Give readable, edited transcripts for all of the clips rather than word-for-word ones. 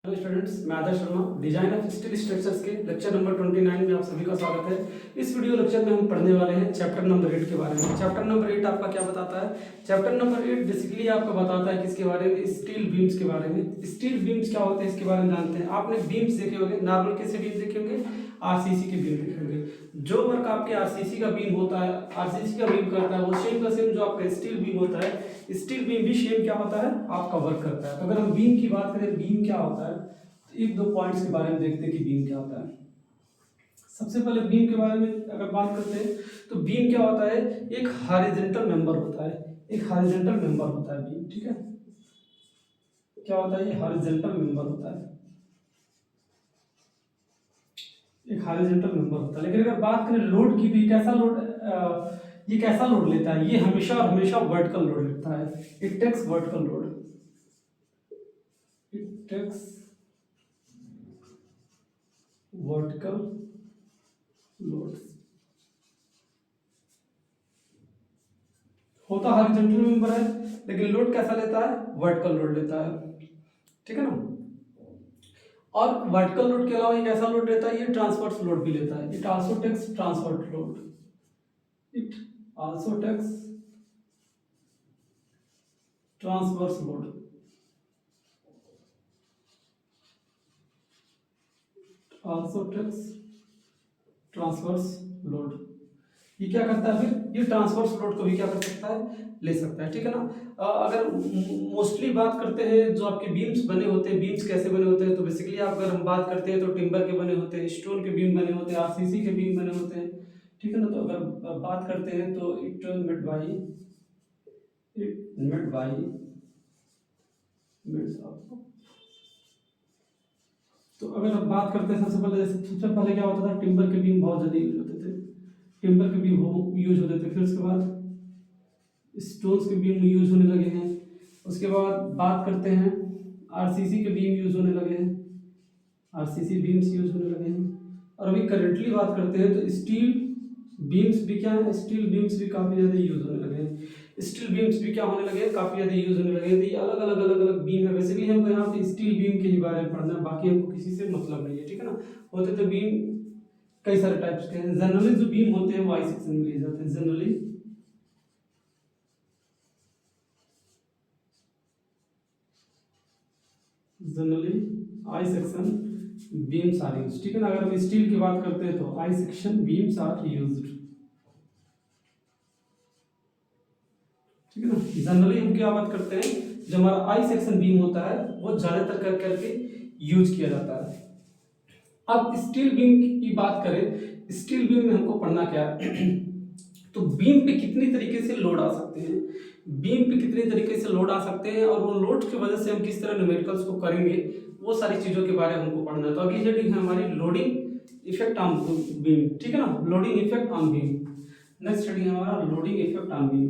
Hello students, मैं Adarsh Sharma design of steel structures के lecture number 29 में आप सभी का स्वागत है। इस वीडियो लेक्चर में हम पढ़ने वाले हैं चैप्टर नंबर 8 के बारे में। चैप्टर नंबर 8 आपका क्या बताता है? चैप्टर नंबर 8 बेसिकली आपको बताता है किसके बारे में? स्टील बीम्स के बारे में। स्टील बीम्स क्या होते हैं इसके बारे में जानते हैं। आपने बीम्स देखे होंगे, नॉर्मल कैसे बीम देखे होंगे, आरसीसी के बीम देखे होंगे। जो वर्क आपके आरसीसी का बीम होता है, आरसीसी का बीम करता है, वो सेम का सेम जो आपका स्टील बीम होता है, स्टील बीम भी सेम क्या होता है, आपका वर्क करता है। तो अगर हम बीम की बात करें, बीम क्या होता है, एक दो पॉइंट्स के बारे में देखते हैं कि बीम क्या होता है। सबसे पहले बीम के बारे में अगर बात करते हैं तो बीम क्या होता है, एक हॉरिजॉन्टल मेंबर होता है। एक हॉरिजॉन्टल मेंबर होता है बीम, ठीक है। क्या होता है? ये हॉरिजॉन्टल मेंबर होता है, एक हॉरिजॉन्टल मेंबर होता है। लेकिन अगर बात करें लोड की, भी कैसा लोड, ये कैसा लोड लेता है? ये हमेशा और हमेशा वर्टिकल लोड लेता है। It takes vertical load, it takes vertical load. होता हॉरिजॉन्टल मेंबर है, लेकिन लोड कैसा लेता है? वर्टिकल लोड लेता है, ठीक है ना। और वर्टिकल लोड के अलावा ये कैसा लोड लेता है? ये ट्रांसवर्स लोड भी लेता है। It also takes transverse load, it also takes transverse load, also takes transverse load. ये क्या करता है फिर? ये ट्रांसवर्स लोड को भी क्या कर सकता है? ले सकता है, ठीक है ना। अगर मोस्टली बात करते हैं जो आपके बीम्स बने होते हैं, बीम्स कैसे बने होते हैं, तो बेसिकली आप अगर हम बात करते हैं तो टिम्बर के बने होते हैं, स्टोन के बीम बने होते हैं, आरसीसी के बीम बने होते हैं, ठीक है ना। तो अगर बात करते हैं तो इट मेड बाई तो अगर आप बात करते हैं सबसे पहले क्या होता था? टिम्बर के बीम बहुत ज्यादा यूज होते थे, टिम्बर के बीम यूज होते थे। फिर उसके बाद स्टोन्स के बीम यूज होने लगे हैं। उसके बाद बात करते हैं आरसीसी के बीम यूज होने लगे हैं, आरसीसी बीम्स यूज होने लगे हैं। और अभी करंटली बात करते हैं तो स्टील बीम्स भी क्या है, स्टील बीम्स भी काफी ज्यादा यूज होने लगे हैं। स्टील बीम्स भी क्या होने लगे हैं? काफी ज्यादा यूज होने लगे हैं। तो ये अलग अलग बीम है। वैसे भी हमको यहाँ पे स्टील बीम के ही बारे में पढ़ना है, बाकी हमको किसी से मतलब नहीं है, ठीक है ना। होते तो बीम कई सारे टाइप्स के हैं। जनरली जो बीम होते हैं वो आई सेक्शन में लिए जाते हैं। Generally I section beams are used, ठीक है ना। अगर हम स्टील की बात करते हैं तो I section beams are used, ठीक है ना। जनरली हम क्या बात करते हैं, जो हमारा आई सेक्शन बीम होता है वो ज्यादातर कर करके यूज किया जाता है। अब स्टील बीम की बात करें, स्टील बीम में हमको पढ़ना क्या है तो बीम पे कितनी तरीके से लोड आ सकते हैं, बीम पे कितने तरीके से लोड आ सकते हैं, और वो लोड की वजह से हम किस तरह न्यूमेरिकल्स को करेंगे, वो सारी चीजों के बारे में हमको पढ़ना है। तो अगली हेडिंग है हमारी लोडिंग इफेक्ट ऑन बीम, ठीक है ना। Loading effect on beam. Next heading है हमारा loading effect on beam,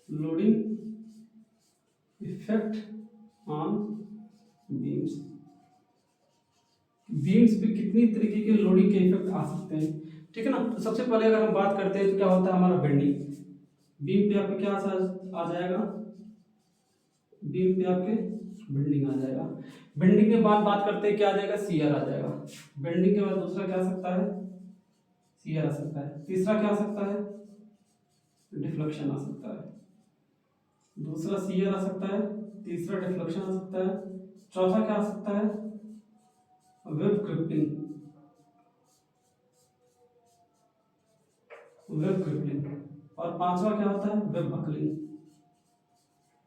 loading effect on beams. Beams पे कितनी तरीके के लोडिंग के इफेक्ट आ सकते हैं, ठीक है ना। तो सबसे पहले अगर हम बात करते हैं तो क्या होता है हमारा बेंडिंग। बीम पे आपके क्या आ जाएगा? बीम पे आपके बेंडिंग आ जाएगा। बेंडिंग के बाद बात करते हैं क्या आ जाएगा? शियर आ जाएगा। बेंडिंग के बाद दूसरा क्या आ सकता है? शियर आ सकता है। तीसरा क्या आ सकता है? डिफ्लेक्शन आ सकता है। दूसरा शियर आ सकता है, तीसरा डिफ्लेक्शन आ सकता है, चौथा क्या आ सकता है? Web crippling, web crippling. और पांचवा क्या होता है? Web buckling,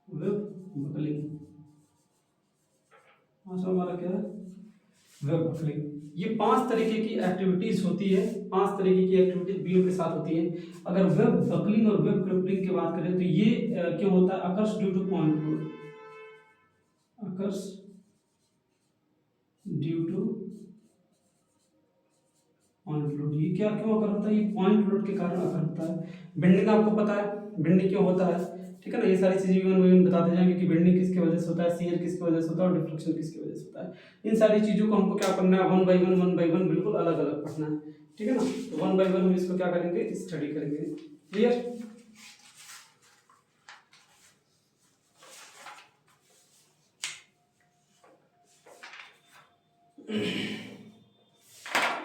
web buckling. पांचवा हमारा क्या है? Web buckling. ये 5 तरीके की एक्टिविटीज होती है, 5 तरीके की एक्टिविटीज बीम के साथ होती है। अगर वेब बकलिंग और वेब क्रिप्लिंग की बात करें तो ये क्यों होता है? Occurs due two point load, occurs due two point load. ये क्या क्यों अकर होता है? ये पॉइंट लोड के कारण अकर होता है। बेंडिंग आपको पता है, बेंडिंग क्यों होता है, ठीक है ना। ये सारी चीजें वन बताते जाएंगे कि बेंडिंग किसकी वजह से होता है, शियर किसकी वजह से होता है, और डिफ्लेक्शन किसकी वजह से होता है। इन सारी चीजों को हमको क्या करना है? वन बाई वन बिल्कुल अलग अलग पढ़ना है, ठीक है ना। तो वन बाई वन हम इसको क्या करेंगे? स्टडी करेंगे। क्लियर?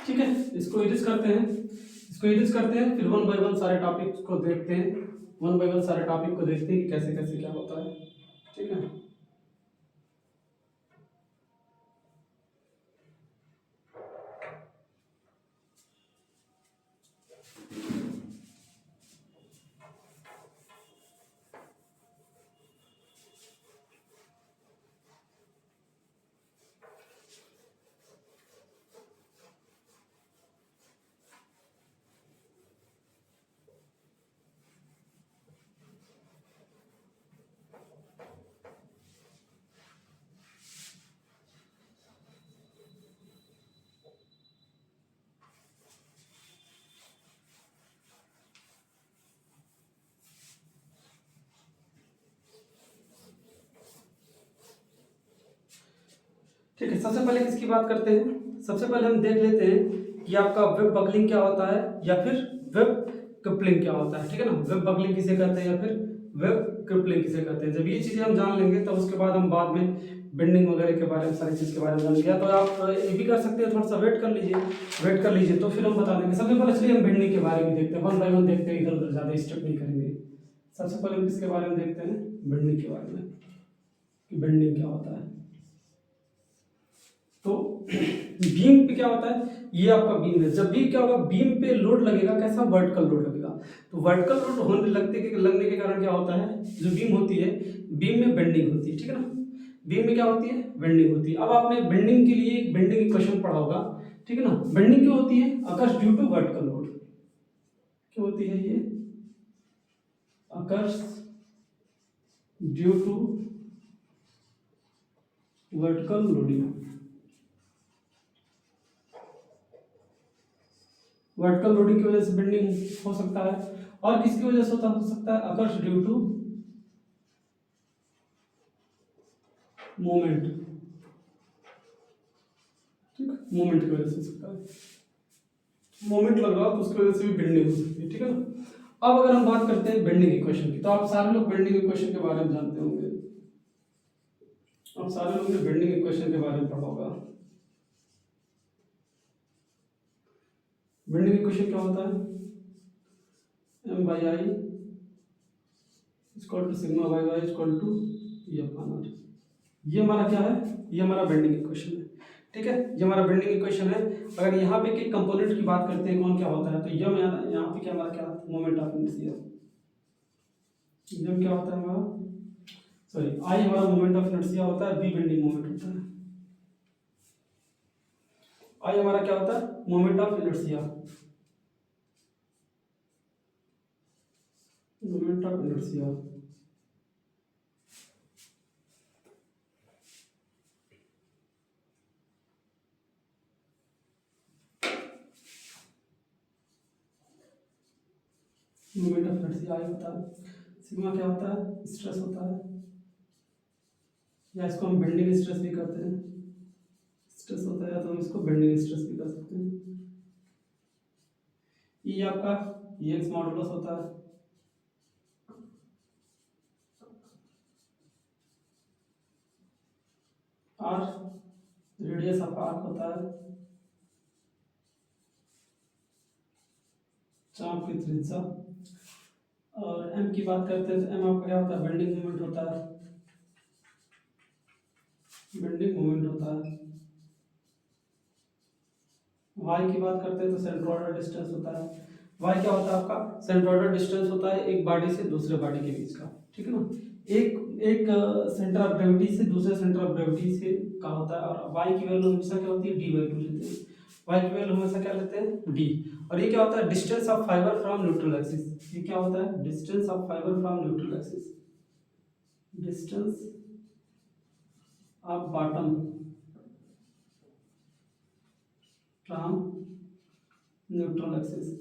ठीक है, इसको इरेज करते हैं, फिर वन बाय वन सारे टॉपिक को देखते हैं, कि कैसे कैसे क्या होता है। ठीक है, ठीक है, सबसे पहले किसकी बात करते हैं? सबसे पहले हम देख लेते हैं कि आपका वेब बकलिंग क्या होता है या फिर वेब क्रिपलिंग क्या होता है। ठीक है ना, वेब बकलिंग किसे कहते हैं या फिर वेब क्रिपलिंग किसे कहते हैं। जब ये चीजें हम जान लेंगे तब उसके बाद हम बाद में बेंडिंग वगैरह के बारे में, सारी चीज के बारे में जानेंगे। या तो आप ये भी कर सकते हैं, थोड़ा सा वेट कर लीजिए तो फिर हम बता देंगे। सबसे पहले चलिए हम बेंडिंग के बारे में देखते हैं, वन बाय वन देखते हैं, इधर उधर ज्यादा स्टेप नहीं करेंगे। सबसे पहले हम किसके बारे में देखते हैं? बेंडिंग के बारे में, कि बेंडिंग क्या होता है। तो बीम पे क्या होता है? ये आपका बीम है। जब भी क्या होगा, बीम पे लोड लगेगा, कैसा? वर्टिकल लोड लगेगा। तो वर्टिकल लोड लगने के कारण क्या होता है, जो बीम होती है, बीम में बेंडिंग होती है। ठीक है ना, बीम में क्या होती है? बेंडिंग होती है। अब आपने बेंडिंग के लिए एक बेंडिंग इक्वेशन पढ़ा होगा। ठीक है ना, बेंडिंग क्यों होती है? Occurs due to vertical load. क्यों होती है ये? Occurs due to vertical loading. Vertical loading की वजह से बेंडिंग हो सकता है, और किसकी वजह से हो सकता है? Occurs due to moment. ठीक है, मोमेंट की वजह से हो सकता है। मोमेंट लग रहा तो उसकी वजह से भी बेंडिंग हो सकती है। ठीक है ना, अब अगर हम बात करते हैं बेंडिंग इक्वेशन की, तो आप सारे लोग बेंडिंग इक्वेशन के बारे में जानते होंगे। आप सारे लोगों ने बेंडिंग इक्वेशन के बारे में पढ़ा होगा। बेंडिंग इक्वेशन क्या होता है? m by I equal to sigma by y equal to E upon R. ये हमारा क्या है? ये हमारा बेंडिंग इक्वेशन है। ठीक है, ये हमारा बेंडिंग इक्वेशन है। अगर यहाँ पे के कंपोनेंट की बात करते हैं, कौन क्या होता है, तो यम यहाँ पे क्या हमारा क्या? Moment of inertia. यम क्या होता है हमारा? सॉरी, आई हमारा मोमेंट ऑफ इनर्शिया होता है, बी बेंडिंग मोमेंट होता है। आई हमारा क्या होता है? Moment of inertia, moment of inertia. Moment of inertia I होता है। सिग्मा क्या होता है? स्ट्रेस होता है, या इसको हम बेंडिंग स्ट्रेस भी कहते हैं। स्ट्रेस होता है, या तो हम इसको बेंडिंग स्ट्रेस भी कह सकते हैं। ये आपका ये एक्स मॉडुलस होता है, आर रेडियस ऑफ आर्क होता है, चाप की त्रिज्या। और एम की बात करते हैं तो एम आपका क्या होता है? बेंडिंग मोमेंट होता है, बेंडिंग मोमेंट होता है। वाई की बात करते हैं तो सेंट्रोइडल डिस्टेंस होता है। वाई क्या होता है आपका? सेंट्रोइडल डिस्टेंस होता है एक बॉडी से दूसरे बॉडी के बीच का। ठीक है ना, एक एक सेंटर ऑफ ग्रेविटी से दूसरे सेंटर ऑफ ग्रेविटी से का होता है। और वाई की वैल्यू हमेशा क्या होती है? डी बाई टू लेते हैं। वाई की वैल्यू हमेशा क्या लेते हैं? डी। और ये क्या होता है? Distance of fibre from neutral axis. ये क्या होता है? Distance of fibre from neutral axis, distance of bottom from neutral axis.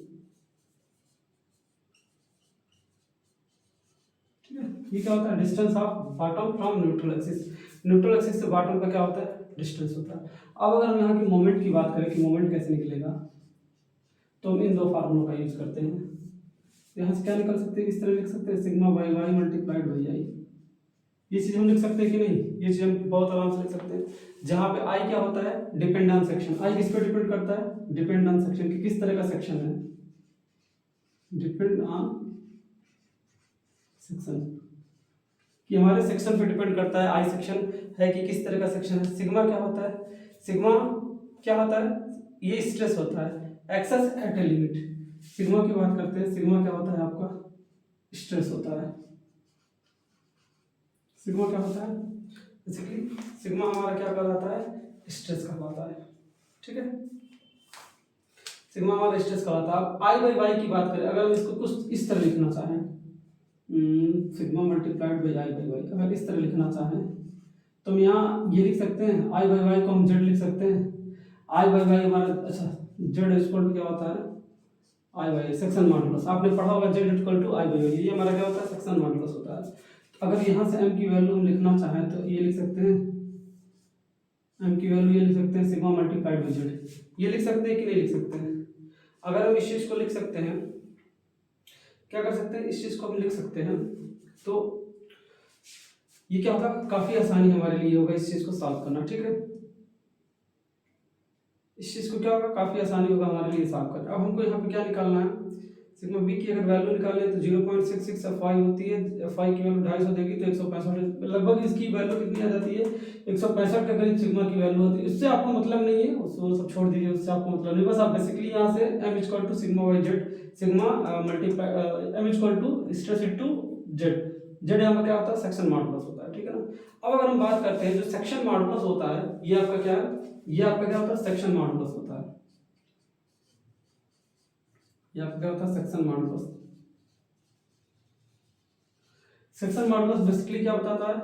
ठीक है, ये क्या होता है? Distance of bottom from neutral axis. Neutral axis से बॉटम का क्या होता है? डिस्टेंस होता है। अब अगर हम यहाँ की मोमेंट की बात करें कि मोमेंट कैसे निकलेगा, तो हम इन दो फार्मूलों का यूज करते हैं। यहाँ से क्या निकल सकते हैं? इस तरह लिख सकते हैं, sigma by y multiplied by I. ये चीज हम लिख सकते हैं कि नहीं, ये चीज हम बहुत आराम से लिख सकते हैं। जहां पे आई क्या होता है, डिपेंड ऑन सेक्शन। आई किस पे डिपेंड करता है, डिपेंड ऑन सेक्शन, कि किस तरह का सेक्शन है, डिपेंड ऑन सेक्शन, कि हमारे सेक्शन पे डिपेंड करता है। आई सेक्शन है कि किस तरह का सेक्शन है। सिग्मा क्या होता है, सिग्मा क्या होता है, ये स्ट्रेस होता है excess at a limit. Sigma की बात करते हैं, सिग्मा क्या होता है आपका, स्ट्रेस होता है। सिग्मा क्या होता है, बेसिकली सिग्मा हमारा क्या कहलाता है, स्ट्रेस कहलाता है। ठीक है, सिग्मा हमारा स्ट्रेस कहलाता है। अब आई बाई वाई की बात करें, अगर हम इसको कुछ इस तरह लिखना चाहें, sigma multiplied by I by y, अगर इस तरह लिखना चाहें तो हम यहाँ ये लिख सकते हैं, आई बाई वाई को हम जेड लिख सकते हैं। आई बाई वाई हमारा, अच्छा जेड इक्वल टू क्या होता है, आई बाई सेक्शन मॉडुलस। आपने पढ़ा होगा Z equal to I by y, ये हमारा क्या होता है, सेक्शन मॉडुलस होता है। अगर यहाँ से m की वैल्यू हम लिखना चाहें तो ये लिख सकते हैं, m की वैल्यू ये लिख सकते हैं सिग्मा मल्टीप्लाइड बाई जेड, ये लिख सकते हैं कि नहीं लिख सकते हैं। अगर हम इस चीज को लिख सकते हैं, क्या कर सकते हैं, इस चीज को हम लिख सकते हैं, तो ये क्या होगा, काफी आसानी हमारे लिए होगा इस चीज को सॉल्व करना। ठीक है, इस चीज को क्या होगा, काफी आसानी होगा हमारे लिए सॉल्व करना। अब हमको यहाँ पे क्या निकालना है, सिग्मा बी की अगर वैल्यू निकालनी है तो 0.66 फाई होती है, फाई की वैल्यू 250 देगी तो 165, लगभग इसकी वैल्यू कितनी आ जाती है, 165 के करीब सिग्मा की वैल्यू होती है। उससे आपको मतलब नहीं है, उसको सब छोड़ दीजिए, उससे आपको मतलब नहीं, बस आप बेसिकली यहाँ से m equal to sigma by Z, sigma multiply m equal to stress into Z, Z यहाँ पर क्या होता है, सेक्शन मॉडुलस होता है। ठीक है ना। अब अगर हम बात करते हैं जो सेक्शन मॉडुलस होता है, ये आपका क्या है, ये आपका क्या होता है, सेक्शन मॉडुलस होता है। ये आपका क्या होता है, section modulus. Section modulus basically क्या बताता है,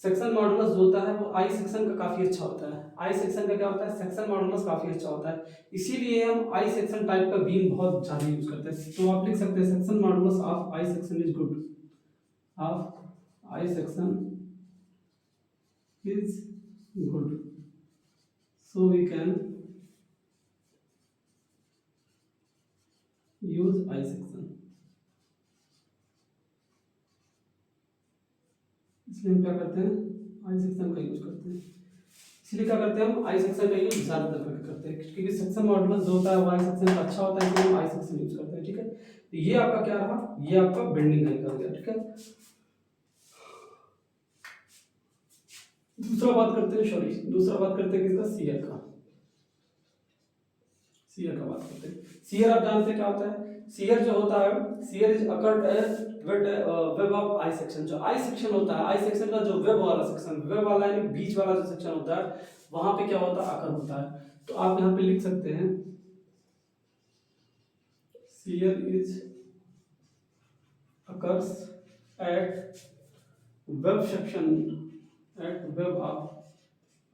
सेक्शन मॉडुलस जो होता है वो आई सेक्शन का काफी अच्छा होता है। आई सेक्शन का क्या होता है, सेक्शन मॉडुलस काफी अच्छा होता है, इसीलिए हम आई सेक्शन टाइप का बीम बहुत ज्यादा यूज करते हैं। तो आप लिख सकते हैं section modulus of I section is good, of I section is good, so we can use I section. इसलिए हम क्या करते हैं, आई सेक्शन का यूज करते हैं। इसलिए क्या करते हैं, हम आई सेक्शन का यूज ज्यादातर करके करते हैं, क्योंकि सेक्शन मॉडुलस जो होता है वो आई सेक्शन का अच्छा होता है, इसलिए हम आई सेक्शन यूज करते हैं। ठीक है, तो ये आपका क्या रहा, ये आपका बेंडिंग का निकल गया। ठीक है, दूसरा बात करते हैं, सॉरी दूसरा बात करते हैं किसका, शियर का। शियर का बात करते हैं। शियर आप जानते हैं क्या होता है, शियर जो होता है, shear is occurred at web of I section. जो आई सेक्शन होता है, आई सेक्शन का जो वेब वाला सेक्शन, वेब वाला यानी बीच वाला जो सेक्शन होता है, वहां पे क्या होता है, अकर होता है। तो आप यहाँ पे लिख सकते हैं shear is occurs at web section, at web of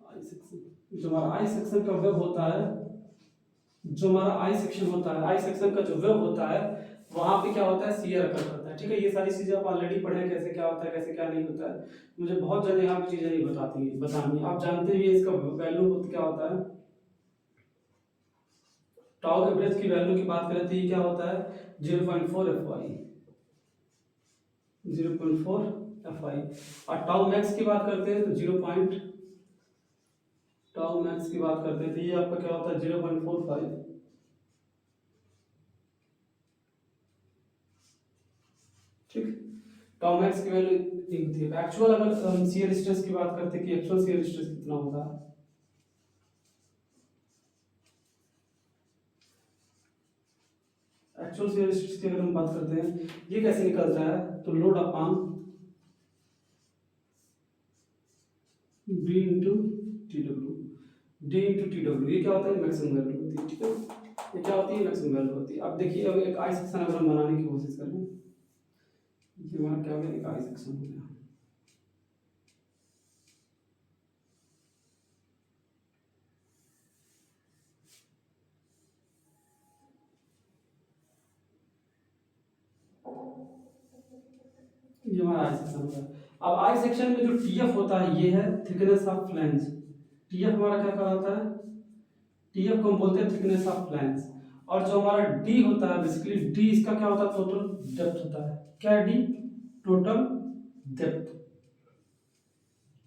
I section. जो हमारा आई सेक्शन का वेब होता है, जो हमारा आई सेक्शन होता है, आई सेक्शन का जो वेब होता है, वहां पे क्या होता है, शियर अकर करता है। ठीक है, ये सारी चीजें आप ऑलरेडी पढ़े हैं, कैसे क्या होता है, कैसे क्या नहीं होता है, मुझे बहुत ज्यादा यहाँ पे चीजें नहीं बतानी, आप जानते भी इसका वैल्यू क्या होता है। टाउ एवरेज की वैल्यू की बात करें तो ये क्या होता है, 0.4 एफआई, 0.4 एफआई। और टाउ मैक्स की बात करते हैं तो 0. टाउ मैक्स की बात करते हैं तो ये आपका क्या होता है, 0.45। ठीक, टाउ मैक्स की वैल्यू इतनी होती है। एक्चुअल अगर शियर स्ट्रेस की बात करते हैं कि एक्चुअल शियर स्ट्रेस कितना होता है, एक्चुअल शियर स्ट्रेस की अगर हम बात करते हैं, ये कैसे निकलता है, तो load upon D into T W, D into T W, ये क्या होता है, मैक्सिमम वैल्यू होती है। ठीक है, ये क्या होती है, मैक्सिमम वैल्यू होती है। अब देखिए, अब एक आई सेक्शन अगर हम बनाने की कोशिश करें, ये हमारा क्या हो गया, एक आई सेक्शन हो गया। ये हमारा आई सेक्शन होता है। अब आई सेक्शन में जो टीएफ होता है, ये है थिकनेस ऑफ फ्लैंज। टीएफ हमारा क्या कहलाता है, टीएफ को हम बोलते हैं थिकनेस ऑफ फ्लैंज। और जो हमारा डी होता है, बेसिकली डी इसका क्या होता है, टोटल डेप्थ होता है। क्या है डी, टोटल डेप्थ,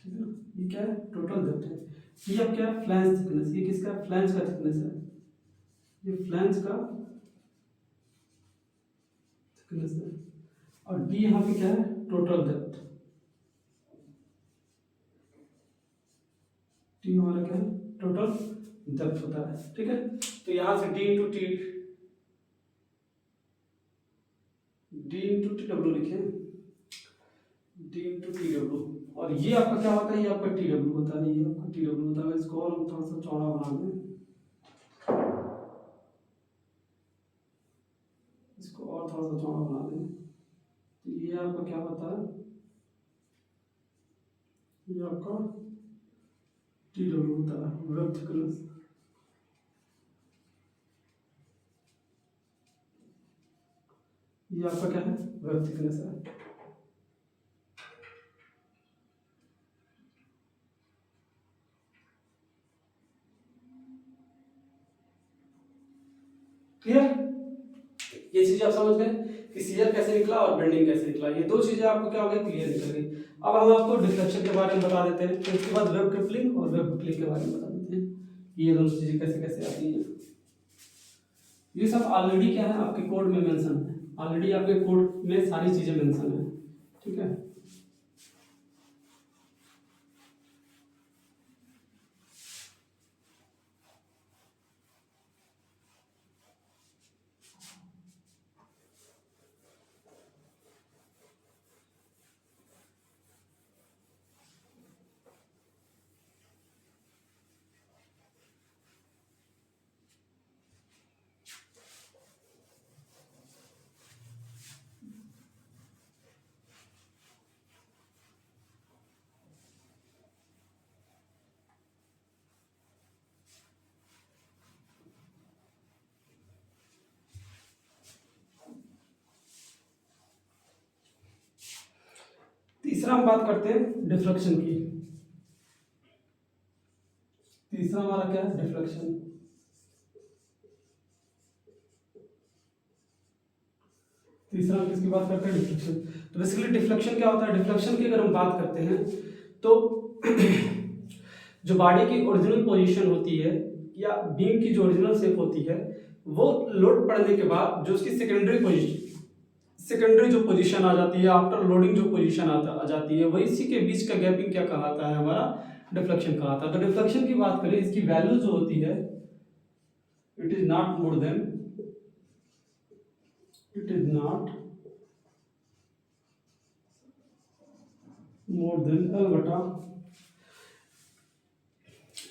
ठीक है ना, ये क्या है, टोटल डेप्थ है। ये अब क्या है, फ्लैंज थिकनेस, ये किसका, फ्लैंज का थिकनेस है, ये फ्लैंज का थिकनेस है। और डी यहाँ पे क्या है, टोटल डेप्थ, टी हमारा क्या है, टोटल डेप्थ होता है, ठीक है। तो यहाँ से D into T, D into T W लिखे, डी इंटू टी डब्ल्यू, और ये आपका क्या होता है, ये आपका टी डब्ल्यू होता है, ये आपका टी डब्ल्यू होता है। इसको और थोड़ा सा चौड़ा बना दें, इसको और थोड़ा सा चौड़ा बना दें, तो ये आपका क्या होता है, ये आपका टी डब्ल्यू होता है, वेब थिकनेस। ये आपका क्या है, वेब थिकनेस है। क्लियर, ये चीज आप समझ गए कि सीजर कैसे निकला और बेंडिंग कैसे निकला, ये दो चीजें आपको क्या हो गई, क्लियर निकल गई। अब हम आपको डिफ्लेक्शन के बारे में बता देते हैं, फिर उसके बाद वेब क्रिपलिंग और वेब बकलिंग के बारे में बता देते हैं, ये दोनों चीजें कैसे कैसे आती हैं। ये सब ऑलरेडी क्या है, आपके कोड में मेंशन है, ऑलरेडी आपके कोड में सारी चीजें मेंशन है, ठीक है। तीसरा हम बात करते हैं डिफ्लेक्शन की, तीसरा हमारा क्या है, डिफ्लेक्शन। तीसरा हम किसकी बात करते हैं, डिफ्लेक्शन। तो बेसिकली डिफ्लेक्शन क्या होता है, डिफ्लेक्शन की अगर हम बात करते हैं तो जो बॉडी की ओरिजिनल पोजीशन होती है या बीम की जो ओरिजिनल शेप होती है, वो लोड पड़ने के बाद जो उसकी सेकेंडरी पोजीशन, सेकेंडरी जो पोजीशन आ जाती है, आफ्टर लोडिंग जो पोजीशन आ जाती है, वही इसी के बीच का गैपिंग क्या कहलाता है, हमारा डिफ्लेक्शन कहलाता है। तो डिफ्लेक्शन की बात करें, इसकी वैल्यू जो होती है, it is not more than, it is not more than L बटा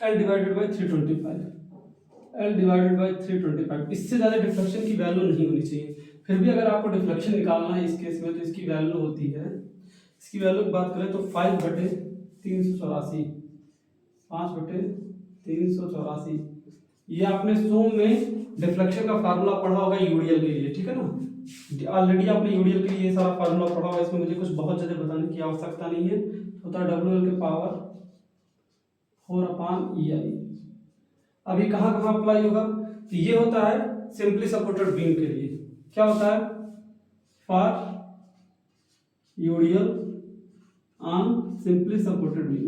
L divided by 325, L divided by 325, इससे ज़्यादा डिफ्लेक्शन की वैल्यू नहीं होनी चाहिए। फिर भी अगर आपको डिफ्लेक्शन निकालना है इस केस में, तो इसकी वैल्यू होती है, इसकी वैल्यू की बात करें तो 5/384, 5/384। ये आपने सो में डिफ्लेक्शन का फार्मूला पढ़ा होगा यूडीएल के लिए, ठीक है ना, ऑलरेडी आपने यूडीएल के लिए ये सारा फार्मूला पढ़ा होगा, इसमें मुझे कुछ बहुत ज़्यादा बताने की आवश्यकता नहीं है। होता है WL के पावर 4/EI। अब ये कहाँ कहाँ अप्लाई होगा, तो ये होता है सिंपली सपोर्टेड बीम के लिए, क्या होता है, for UDL on simply supported beam.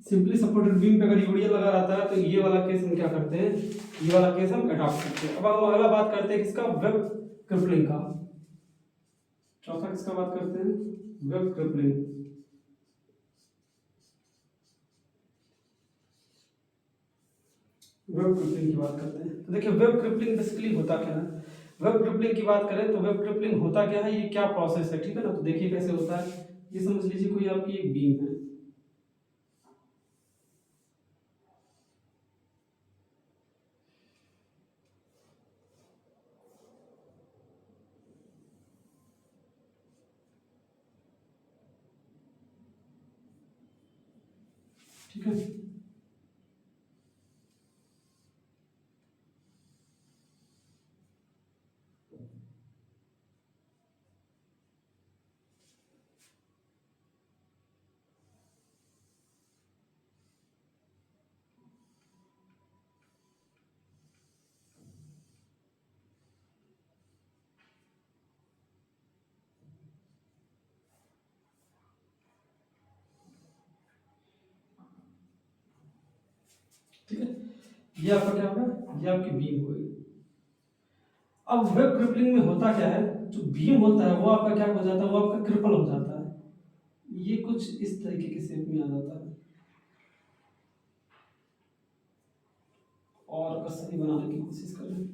Simply supported beam पे अगर यूडीएल लगा रहता है तो ये वाला केस हम क्या करते हैं, ये वाला केस हम अडॉप्ट करते हैं। अब हम अगला बात करते हैं किसका, वेब क्रिपलिंग का। चौथा किसका बात करते हैं, वेब क्रिपलिंग। वेब क्रिपलिंग की बात करते हैं, तो देखिए वेब क्रिपलिंग बेसिकली होता क्या है। वेब क्रिपलिंग की बात करें तो वेब क्रिपलिंग होता क्या है, ये क्या प्रोसेस है, ठीक है ना। तो देखिए कैसे होता है, ये समझ लीजिए कोई आपकी एक बीम है, ठीक है। ये आपका क्या होगा, ये आपकी बीम होगी। अब वेब क्रिपलिंग में होता क्या है, जो बीम होता है वो आपका क्या हो जाता है, वो आपका क्रिपल हो जाता है। ये कुछ इस तरीके के शेप में आ जाता है। और अगर सही बनाने की कोशिश करें,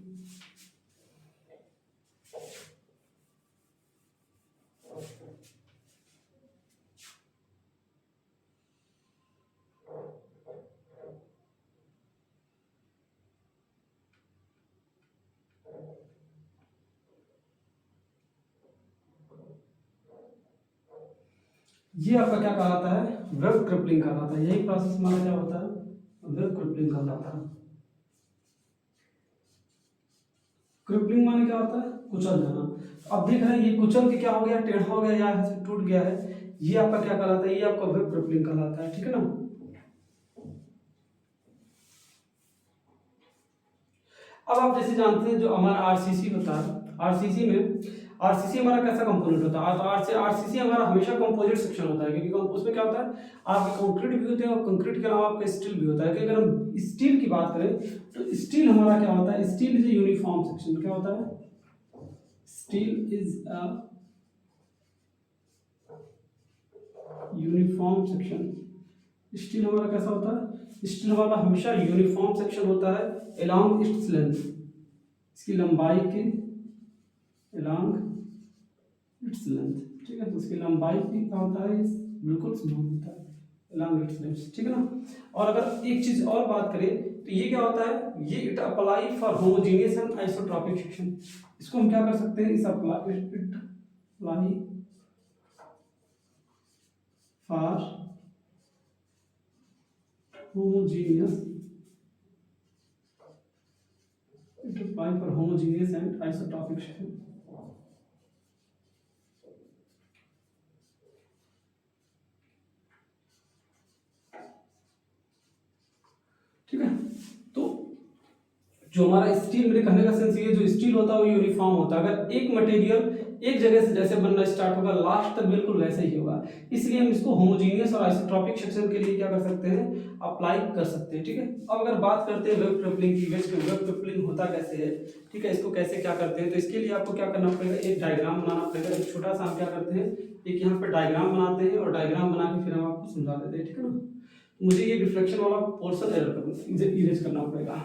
ये आपका क्या कहलाता है, वेब क्रिपलिंग कहलाता है। यही प्रोसेस हमारा क्या होता है, वेब क्रिपलिंग कहलाता है। क्रिपलिंग माने क्या होता है, कुचल जाना। अब देख रहे हैं ये कुचल के क्या हो गया, टेढ़ा हो गया या ऐसे टूट गया है, ये आपका क्या कहलाता है, ये आपका वेब क्रिपलिंग कहलाता है। ठीक है ना। अब आप जैसे जानते हैं जो हमारा आरसीसी होता है, आरसीसी में, आरसीसी हमारा कैसा कंपोनेंट होता है, तो आरसीसी हमारा हमेशा कंपोजिट सेक्शन होता है, क्योंकि उसमें क्या होता है, आपके कंक्रीट भी होते हैं और कंक्रीट के अलावा आपका स्टील भी होता है। कि अगर हम स्टील की बात करें तो स्टील हमारा क्या होता है, steel is a uniform section. क्या होता है, steel is a uniform section. Steel हमारा कैसा होता है, स्टील हमारा हमेशा यूनिफॉर्म सेक्शन होता है अलोंग इट्स लेंथ, इसकी लंबाई के अलोंग इट्स लेंथ। ठीक है, तो उसकी लंबाई भी क्या होता है, बिल्कुल समान होता है अलोंग इट्स लेंथ। ठीक है ना। और अगर एक चीज और बात करें तो ये क्या होता है, ये it apply for homogeneous and isotropic section. इसको हम क्या कर सकते हैं, इस apply it apply for homogeneous, it apply for homogeneous and isotropic section. ठीक है। तो जो हमारा स्टील, मेरे कहने का सेंस ये, जो स्टील होता है वो यूनिफॉर्म होता है। अगर एक मटेरियल एक जगह से जैसे बनना स्टार्ट होगा, लास्ट तक बिल्कुल वैसे ही होगा। इसलिए हम इसको होमोजेनियस और आइसोट्रॉपिक सेक्शन के लिए क्या कर सकते हैं, अप्लाई कर सकते हैं। ठीक है। अब अगर बात करते हैं वेब क्रिपलिंग की, वेब क्रिपलिंग होता कैसे है, ठीक है, इसको कैसे क्या करते हैं, तो इसके लिए आपको क्या करना पड़ेगा, एक डायग्राम बनाना पड़ेगा। एक छोटा सा हम क्या करते हैं, एक यहाँ पे डायग्राम बनाते हैं और डायग्राम बना के फिर हम आपको समझा देते हैं। ठीक है ना। मुझे ये रिफ्लेक्शन वाला पोर्शन इरेज करना पड़ेगा,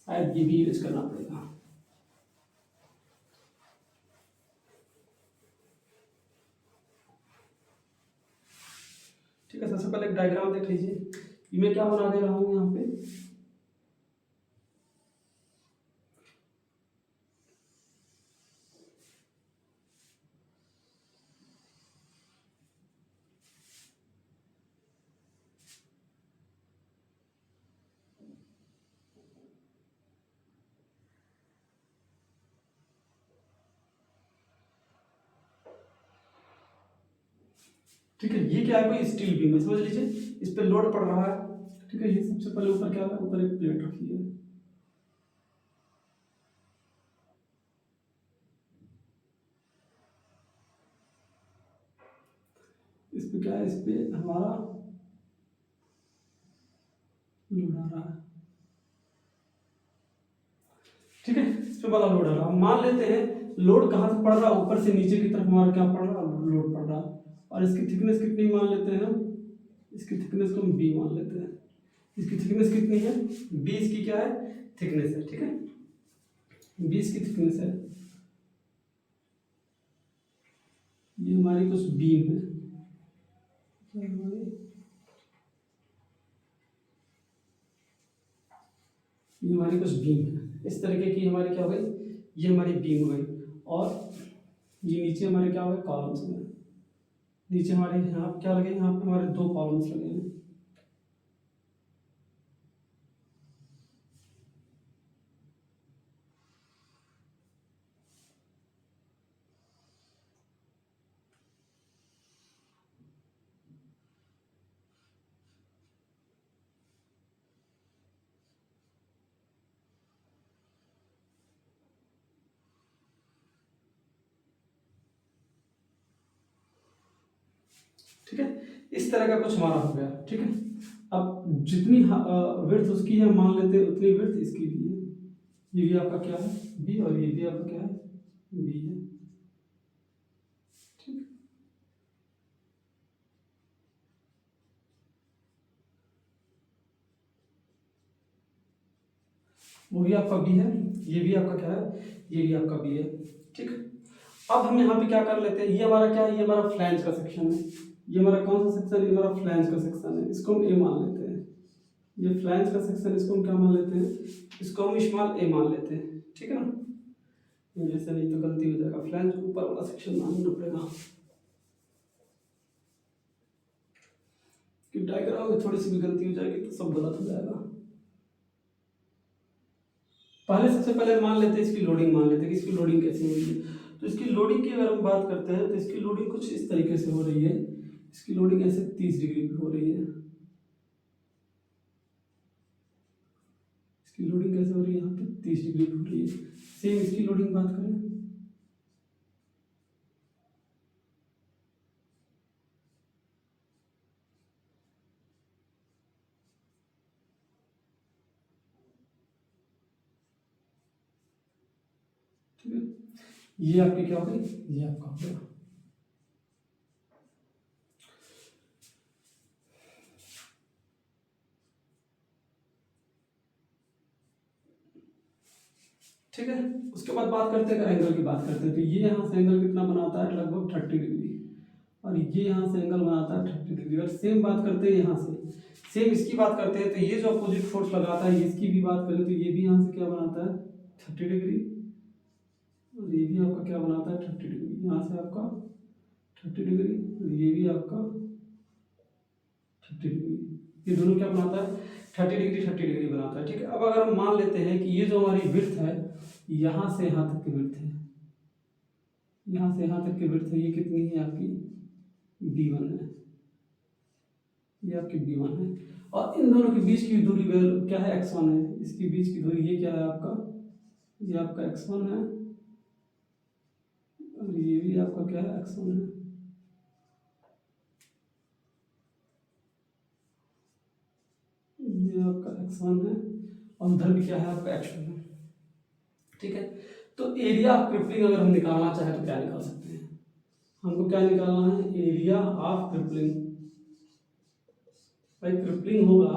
शायद ये भी यूज करना पड़ेगा। ठीक है, सबसे पहले एक डायग्राम देख लीजिए। ये मैं क्या बना दे रहा हूँ यहाँ पे, ठीक है, ये क्या है, कोई स्टील बीम है, समझ लीजिए। इस पे लोड पड़ रहा है। ठीक है, ये सबसे पहले ऊपर क्या है, ऊपर एक प्लेट रखी है। इस पे क्या है, इस पे हमारा लोड आ रहा है। ठीक है, इस पे वाला लोड आ रहा है। मान लेते हैं लोड कहाँ से पड़ रहा है, ऊपर से नीचे की तरफ हमारा क्या पड़ रहा है, लोड पड़ रहा है। और इसकी थिकनेस कितनी मान लेते हैं हम, इसकी थिकनेस को हम बी मान लेते हैं। इसकी थिकनेस कितनी है, बी इसकी क्या है, थिकनेस है। ठीक है, 20 की थिकनेस है। ये हमारी कुछ बीम है, ये हमारी कुछ बीम है। इस तरीके की हमारी क्या हो गई, ये हमारी बीम हो गई। और ये नीचे हमारे क्या हो गए, कॉलम्स में। नीचे हमारे यहाँ क्या लगे, यहाँ पे हमारे 2 कॉलम्स लगे हैं। ठीक है, इस तरह का कुछ हमारा हो गया। ठीक है, अब जितनी विड्थ उसकी है मान लेते हैं उतनी विड्थ इसकी भी है। ये भी आपका क्या है बी, और ये भी आपका क्या है बी है। ठीक, वो भी आपका बी है, ये भी आपका क्या है, ये भी आपका बी है। ठीक, अब हम यहाँ पे क्या कर लेते हैं, ये हमारा क्या है, ये हमारा फ्लैंज का सेक्शन है। ये हमारा कौन सा सेक्शन है, ये हमारा फ्लैंज का सेक्शन है, इसको हम ए मान लेते हैं। ये फ्लैंज का सेक्शन, इसको हम क्या मान लेते हैं, इसको हम स्मॉल ए मान लेते हैं। ठीक है ना, जैसे नहीं तो गलती हो जाएगा, फ्लैंज ऊपर वाला सेक्शन मानना पड़ेगा कि डायग्राम में थोड़ी सी भी गलती हो जाएगी तो सब गलत हो जाएगा। पहले सबसे पहले मान लेते हैं इसकी लोडिंग, मान लेते हैं कि इसकी लोडिंग कैसी हो रही है। तो इसकी लोडिंग की अगर हम बात करते हैं तो इसकी लोडिंग कुछ इस तरीके से हो रही है। इसकी लोडिंग ऐसे 30 डिग्री पे हो रही है। इसकी लोडिंग कैसे हो रही है, यहाँ पे 30 डिग्री पे हो रही है। सेम इसकी लोडिंग बात करें, ठीक है, ये आपकी क्या हो गई, ये आपका हो गया। ठीक है, उसके बाद बात करते हैं, अगर एंगल की बात करते हैं तो ये यहाँ से एंगल कितना बनाता है, लगभग 30 डिग्री, और ये यहाँ से एंगल बनाता है 30 डिग्री। और सेम बात करते हैं यहाँ से, सेम इसकी बात करते हैं तो ये जो अपोजिट फोर्स लगाता है इसकी भी बात करें तो ये भी यहाँ से क्या बनाता है 30 डिग्री, और ये भी आपका क्या बनाता है 30 डिग्री, यहाँ से आपका 30 डिग्री, और ये भी आपका 30 डिग्री, ये दोनों क्या बनाता है 30 डिग्री 30 डिग्री बनाता है। ठीक है, अब अगर हम मान लेते हैं कि ये जो हमारी विड्थ है यहाँ से यहाँ तक की विड्थ है, यहाँ से यहाँ तक की विड्थ है, ये कितनी है आपकी b1 है, ये आपकी b1 है, और इन दोनों के बीच की दूरी क्या है x1 है, इसके बीच की दूरी ये क्या है आपका, ये आपका x1 है, और ये भी आपका क्या है x1 है। ये आपका x1 है, और उधर भी क्या है आपका x2 है। ठीक है, तो एरिया ऑफ क्रिपलिंग अगर हम निकालना चाहे तो क्या निकाल सकते हैं, हमको क्या निकालना है, एरिया ऑफ क्रिपलिंग। भाई क्रिपलिंग होगा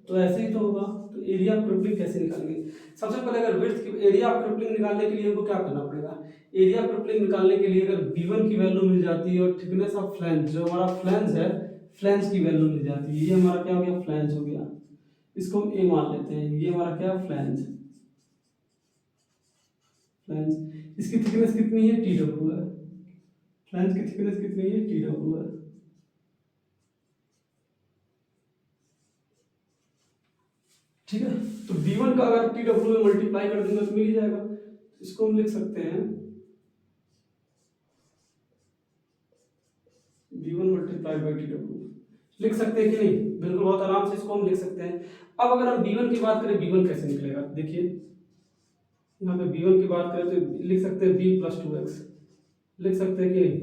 तो ऐसे ही तो होगा, तो एरिया ऑफ क्रिपलिंग कैसे निकालेंगे। सबसे पहले अगर विड्थ की एरिया ऑफ क्रिपलिंग निकालने के लिए हमको क्या करना पड़ेगा, एरिया ऑफ क्रिपलिंग निकालने के लिए अगर b1 की वैल्यू मिल जाती है और थिकनेस ऑफ फ्लैंज, जो हमारा फ्लैंज है, फ्लैंज की वैल्यू मिल जाती है, ये हमारा क्या हो गया फ्लैंज हो गया, इसको हम ए मान लेते हैं, ये हमारा क्या है फ्लैंज, फ्लैंज इसकी थिकनेस कितनी है टी है, फ्लैंज की थिकनेस कितनी है टी है। ठीक है, तो b1 का अगर टी डब्ल्यू में मल्टीप्लाई कर देंगे तो मिल ही जाएगा। इसको हम लिख सकते हैं b1 multiply by T W, लिख सकते हैं कि नहीं, बिल्कुल बहुत आराम से इसको हम लिख सकते हैं। अब अगर हम b1 की बात करें, b1 कैसे निकलेगा, देखिए यहाँ पे b1 की बात करें तो लिख सकते हैं b प्लस 2x, लिख सकते हैं कि नहीं,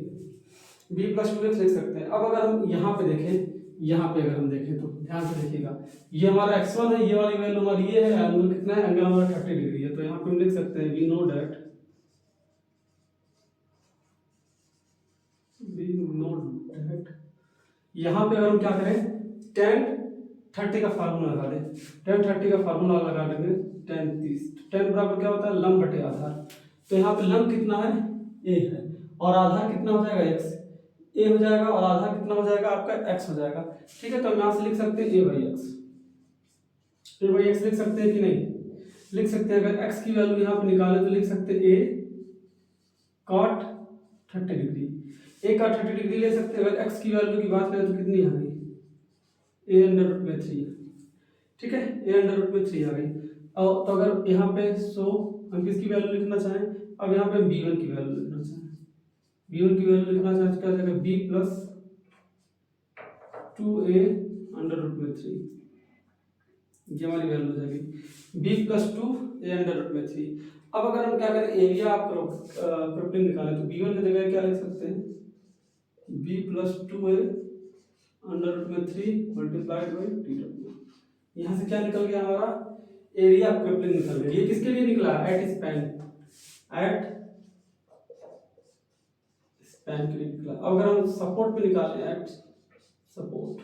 b प्लस 2x लिख सकते हैं। अब अगर हम यहाँ पे देखें, यहाँ पे अगर हम देखें तो ध्यान से देखिएगा, ये हमारा x1 है, ये वाली वैल्यू हमारी ये है, एंगल कितना है, एंगल हमारा 30 डिग्री है, तो यहाँ पे हम लिख सकते हैं वी नो दैट यहाँ पे अगर हम क्या करें, tan 30 का फार्मूला लगा दें, tan 30 का फार्मूला लगा देंगे, tan 30, tan बराबर क्या होता है लंब बटे आधार, तो यहाँ पे लंब कितना है a है, और आधार कितना हो जाएगा x, a हो जाएगा, और आधार कितना हो जाएगा आपका x हो जाएगा। ठीक है, तो हम यहाँ से लिख सकते हैं a बाई x लिख सकते हैं कि नहीं, लिख सकते हैं। अगर x की वैल्यू यहाँ पे निकाले तो लिख सकते हैं a cot 30 डिग्री, a का 30 डिग्री ले सकते हैं। अगर x की वैल्यू की बात करें तो कितनी आ गई a अंडर रूट में 3, ठीक है, a अंडर रूट में 3 आ गई। और तो अगर यहाँ पे सो हम किसकी वैल्यू लिखना चाहें, अब यहाँ पे हम b1 की वैल्यू लिखना चाहें, b1 की वैल्यू लिखना चाहें तो क्या जाएगा b plus 2a under root में 3, ये हमारी वैल्यू हो जाएगी b plus 2a under root में 3। अब अगर हम क्या करें, एरिया ऑफ क्रिपलिंग निकालें तो b1 की जगह क्या लिख सकते हैं b plus 2a under root में 3 मल्टीप्लाइड बाई टी डब्ल्यू। यहाँ से क्या निकल गया हमारा, एरिया ऑफ क्रिपलिंग निकल गया। ये किसके लिए निकला, एट स्पैन, एट स्पैन के लिए निकला। अब अगर हम सपोर्ट पे निकालें, एट सपोर्ट,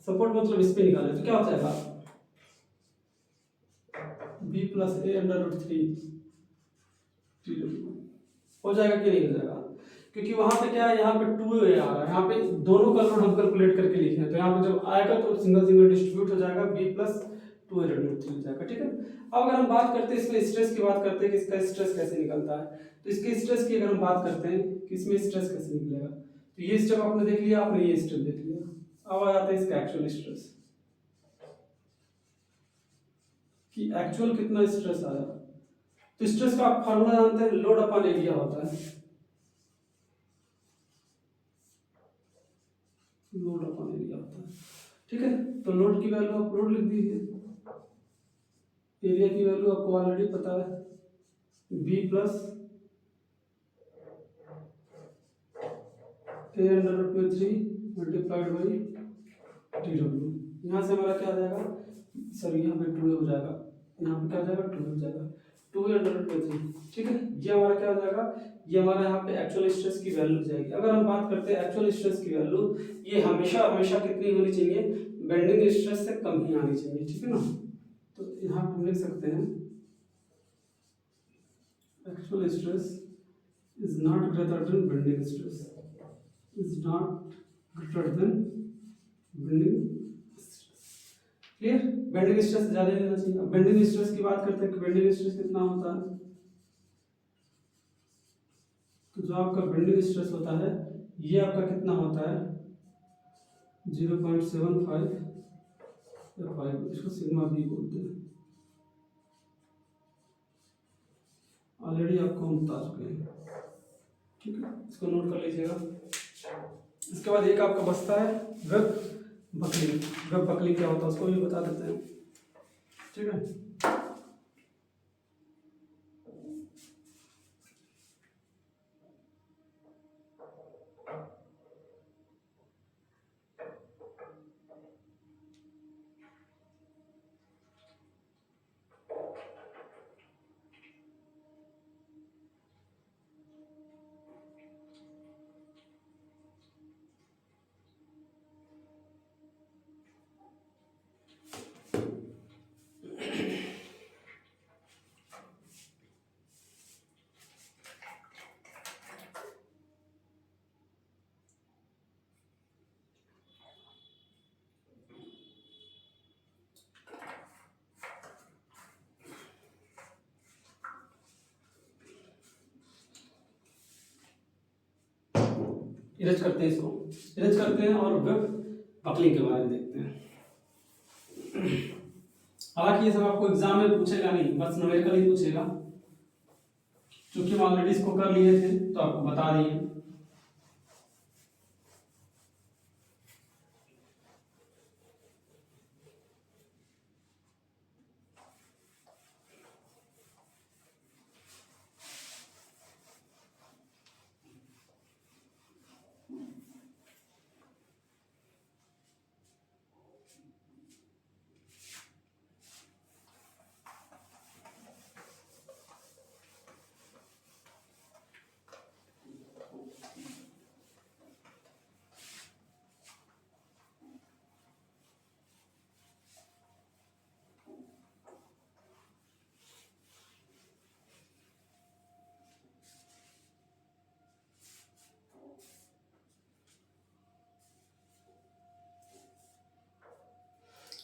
सपोर्ट मतलब इस पे निकालें तो क्या हो जाएगा, B plus A under root 3 T W हो जाएगा कि नहीं हो जाएगा, क्योंकि वहां पे क्या है, यहाँ पे 2 ए आ रहा है, यहाँ पे दोनों का लोड हम कैलकुलेट करके लिखे हैं, तो यहाँ पे जब आएगा तो सिंगल सिंगल डिस्ट्रीब्यूट हो जाएगा, B plus 2 A under root 3 हो जाएगा। ठीक है, अब अगर हम बात करते हैं इसमें स्ट्रेस की, बात करते हैं कि इसका स्ट्रेस कैसे निकलता है, तो इसके स्ट्रेस की अगर हम बात करते हैं कि इसमें स्ट्रेस कैसे निकलेगा, तो ये स्टेप आपने देख लिया, आपने ये स्टेप देख लिया। अब आ जाता है इसका एक्चुअल स्ट्रेस, कि एक्चुअल कितना स्ट्रेस आया। तो स्ट्रेस का आप फार्मूला जानते हैं, लोड अपॉन एरिया होता है, लोड अपॉन एरिया होता है। ठीक है, तो लोड की वैल्यू आप लोड लिख दीजिए, एरिया की वैल्यू आपको ऑलरेडी पता है, B plus A under root में 3 मल्टीप्लाइड बाई टी डब्ल्यू। यहाँ से हमारा क्या आ जाएगा, सर यहाँ पे 2 हो जाएगा, यहाँ पे क्या हो जाएगा, 2 हो जाएगा, 2 अंडर रूट में 3। ठीक है, ये हमारा क्या हो जाएगा, ये हमारा यहाँ पे एक्चुअल स्ट्रेस की वैल्यू जाएगी। अगर हम बात करते हैं एक्चुअल स्ट्रेस की वैल्यू, ये हमेशा हमेशा कितनी होनी चाहिए, बेंडिंग स्ट्रेस से कम ही आनी चाहिए। ठीक है ना, तो यहाँ पे हम लिख सकते हैं actual stress is not greater than bending stress, is not greater than bending stress. Clear, bending stress ज्यादा लेना चाहिए। अब बेंडिंग स्ट्रेस की बात करते हैं कि बेंडिंग स्ट्रेस कितना होता है, तो जो आपका बेंडिंग स्ट्रेस होता है ये आपका कितना होता है, 0.75 या 5, इसको सिग्मा बी बोलते हैं, ऑलरेडी आपको हम बता चुके हैं। ठीक है, इसको नोट कर लीजिएगा। इसके बाद एक आपका बचता है वेब बकलिंग। वेब बकलिंग क्या होता है उसको भी बता देते हैं। ठीक है, इरेज करते हैं, इसको इरेज करते हैं और वेब बकलिंग के बारे में देखते हैं। हालांकि ये सब आपको एग्जाम में पूछेगा नहीं, बस न्यूमेरिकल ही पूछेगा, क्योंकि हम ऑलरेडी इसको कर लिए थे तो आपको बता दिए।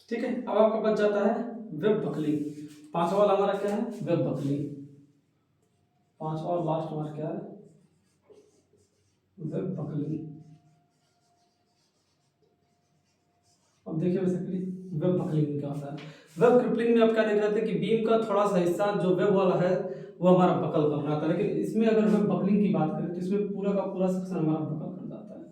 ठीक है, अब आपका बच जाता है वेब बकलिंग। पांचवा वाला हमारा क्या है, वेब बकलिंग। पांचवा और लास्ट हमारा क्या है, वेब बकलिंग। अब देखिए बेसिकली वेब बकलिंग में क्या होता है। वेब क्रिपलिंग में आप क्या देख रहे थे कि बीम का थोड़ा सा हिस्सा जो वेब वाला है वो हमारा बकल कर रहा था, लेकिन इसमें अगर वेब बकलिंग की बात करें तो इसमें पूरा का पूरा सेक्शन हमारा बकल कर जाता है।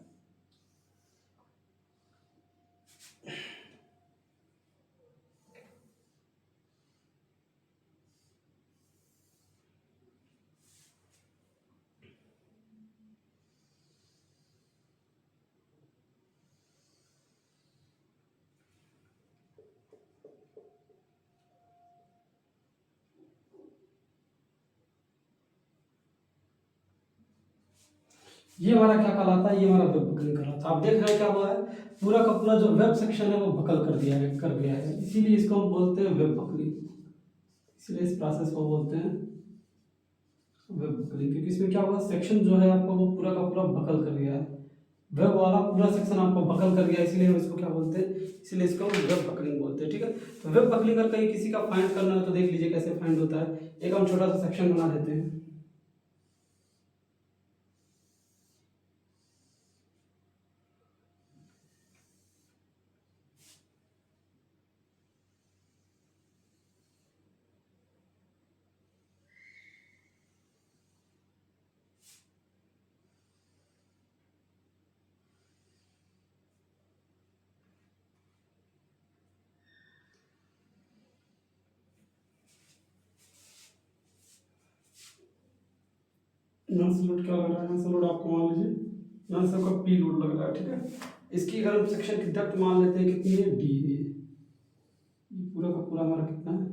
ये हमारा क्या कहलाता है, ये हमारा वेब बकलिंग कहलाता है। आप देख रहे हैं क्या हुआ है, पूरा का पूरा जो वेब सेक्शन है वो बकल कर दिया है, इसीलिए इसको हम बोलते हैं वेब बकलिंग। इसलिए इस प्रोसेस को बोलते हैं वेब बकलिंग, क्योंकि इसमें क्या हुआ, सेक्शन जो है आपका वो पूरा का पूरा बकल कर दिया है, वेब वाला पूरा सेक्शन आपको बकल कर दिया, इसीलिए हम इसको क्या बोलते हैं, इसीलिए इसको वेब बकलिंग बोलते हैं। ठीक है, तो वेब बकलिंग अगर कहीं किसी का फाइंड करना है तो देख लीजिए कैसे फाइंड होता है। एक हम छोटा सा सेक्शन बना देते हैं। नन से लोड क्या लग रहा है, नन से लोड आपको मान लीजिए नन से आपका पी लोड लग रहा है। ठीक है, इसकी अगर हम सेक्शन की डेप्थ मान लेते हैं कितनी है, डी है, ये पूरा का पूरा हमारा कितना है,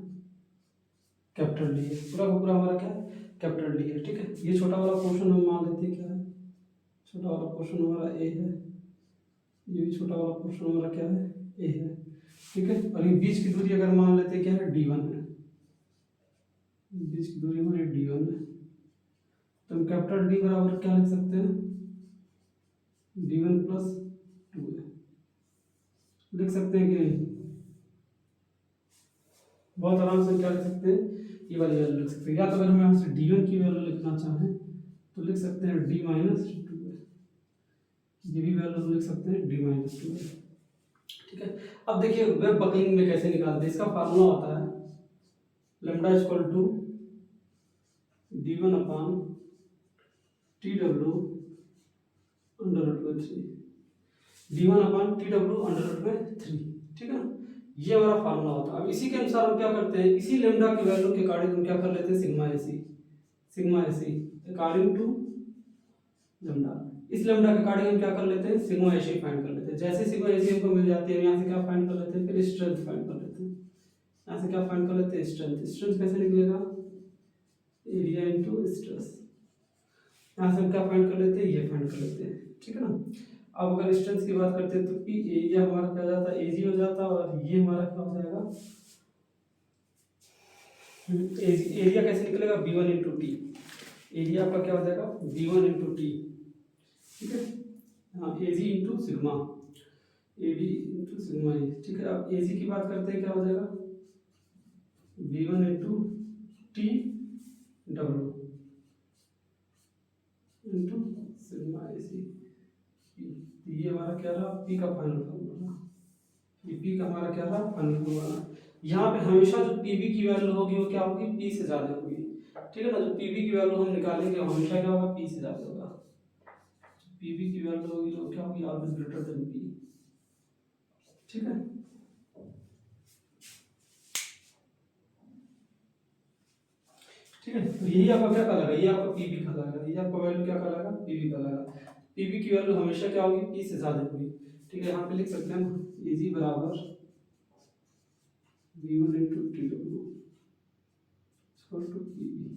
कैपिटल डी है, पूरा का पूरा हमारा क्या है, कैपिटल डी है। ठीक है, ये छोटा वाला पोर्शन हम मान लेते हैं क्या है, छोटा वाला पोर्शन हमारा ए है, ये भी छोटा वाला पोर्शन हमारा क्या है, ए है। ठीक है, और ये बीच की दूरी अगर मान लेते हैं क्या है, डी1 है, बीच की दूरी हमारी डी1 है, तो हम कैपिटल डी बराबर क्या लिख सकते हैं, d1 + 2 है, लिख सकते हैं कि नहीं, बहुत आराम से क्या लिख सकते हैं, ये वाली वैल्यू लिख सकते हैं, या तो अगर हम यहाँ से d1 की वैल्यू लिखना चाहें तो लिख सकते हैं d - 2 है, ये भी वैल्यू हम लिख सकते हैं d - 2 है। ठीक है, अब देखिए वेब बकलिंग में कैसे निकालते हैं, इसका फार्मूला होता है लैम्डा = d1/TW d1/TW/3। ठीक है ना, ये हमारा फार्मूला होता है। अब इसी के अनुसार हम क्या करते हैं, इसी लैम्डा की वैल्यू के अकॉर्डिंग हम क्या कर लेते हैं, sigma AC according to lambda, इस लैम्डा के अकॉर्डिंग हम क्या कर लेते हैं, सिग्मा एसी फाइंड कर लेते हैं। जैसे सिग्मा एसी हमको मिल जाती है, यहाँ से क्या फाइंड कर लेते हैं, फिर स्ट्रेंथ फाइंड कर लेते हैं, यहाँ से क्या फाइंड कर लेते हैं, स्ट्रेंथ कैसे निकलेगा, एरिया इनटू स्ट्रेस, यहाँ से हम क्या फाइंड कर लेते हैं, ये फाइंड कर लेते हैं। ठीक है ना, अब अगर स्ट्रेंथ की बात करते हैं तो पी एरिया हमारा क्या हो जाता है, एजी हो जाता है, और ये हमारा क्या हो जाएगा, एरिया कैसे निकलेगा, b1 × t, एरिया आपका क्या हो जाएगा, b1 × t। ठीक है, हाँ A G into sigma, A D into sigma A. ठीक है, अब एजी की बात करते हैं क्या हो जाएगा, b1 × TW into sigma AC, ये हमारा क्या रहा, पी का फाइनल फॉर्मूला, ये पी का हमारा क्या रहा, फाइनल फॉर्मूला। यहाँ पे हमेशा जो पीवी की वैल्यू होगी वो क्या होगी, पी से ज़्यादा होगी। ठीक है ना, जो पीवी की वैल्यू हम निकालेंगे हमेशा क्या होगा, पी से ज़्यादा होगा, पीवी की वैल्यू होगी तो क्या होगी, ऑलवेज ग्रेटर देन पी। ठीक है, ठीक है, तो यही आपका क्या कहलाएगा, ये आपका पीवी कहलाएगा, ये आपका वैल्यू क्या कहलाएगा, पीवी कहलाएगा। पीवी की वैल्यू हमेशा क्या होगी, पी से ज्यादा होगी। ठीक है, यहाँ पे लिख सकते हैं इजी बराबर v1 × TW = पीवी।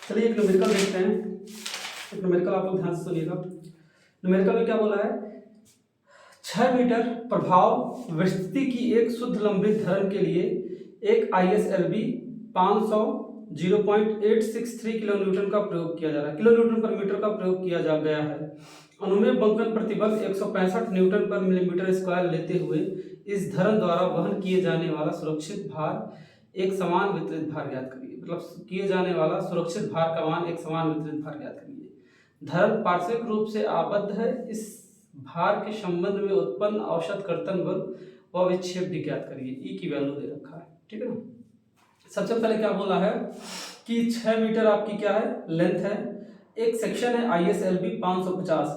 चलिए एक न्यूमेरिकल देखते हैं, एक न्यूमेरिकल आप लोग ध्यान से सुनिएगा। न्यूमेरिकल में क्या बोला है, 6 मीटर प्रभाव विस्तृति की एक शुद्ध लंबित धरण के लिए एक ISLB 500 0.863 किलो न्यूटन का प्रयोग किया जा रहा है, किलो न्यूटन पर मीटर का प्रयोग किया जा गया है। अनुमेय बंकन प्रतिबल 165 न्यूटन पर मिलीमीटर स्क्वायर लेते हुए इस धरण द्वारा वहन किए जाने वाला सुरक्षित भार एक समान वितरित भार ज्ञात करिए। मतलब किए जाने वाला सुरक्षित भार का मान एक समान वितरित भार ज्ञात करिए। धर्म पार्श्विक रूप से आबद्ध है, इस भार के संबंध में उत्पन्न औसत कर्तन बल व विक्षेप भी ज्ञात करिए। ई की वैल्यू दे रखा है, ठीक है ना। सबसे पहले क्या बोला है कि 6 मीटर आपकी क्या है लेंथ है, एक सेक्शन है ISLB 550,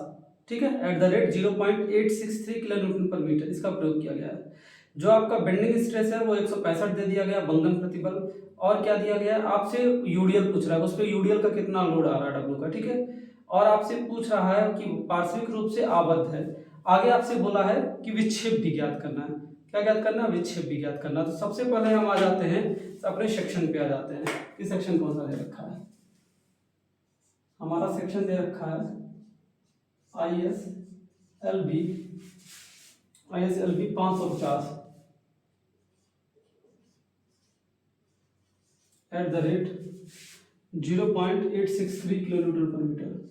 ठीक है, at the rate 0.863 kilo Newton per metre इसका प्रयोग किया गया है। जो आपका बेंडिंग स्ट्रेस है वो 165 दे दिया गया, बंधन प्रतिबल, और क्या दिया गया आपसे यूडीएल पूछ रहा है, उस पर यूडीएल का कितना लोड आ रहा है डब्ल्यू का, ठीक है, और आपसे पूछ रहा है कि पार्श्विक रूप से आबद्ध है। आगे आपसे बोला है कि विक्षेप भी ज्ञात करना है। क्या ज्ञात करना है? विक्षेप भी ज्ञात करना। तो सबसे पहले हम आ जाते हैं अपने सेक्शन पे आ जाते हैं कि सेक्शन कौन सा दे रखा है। हमारा सेक्शन दे रखा है ISLB 550 at the rate 0.863 kilo Newton per metre.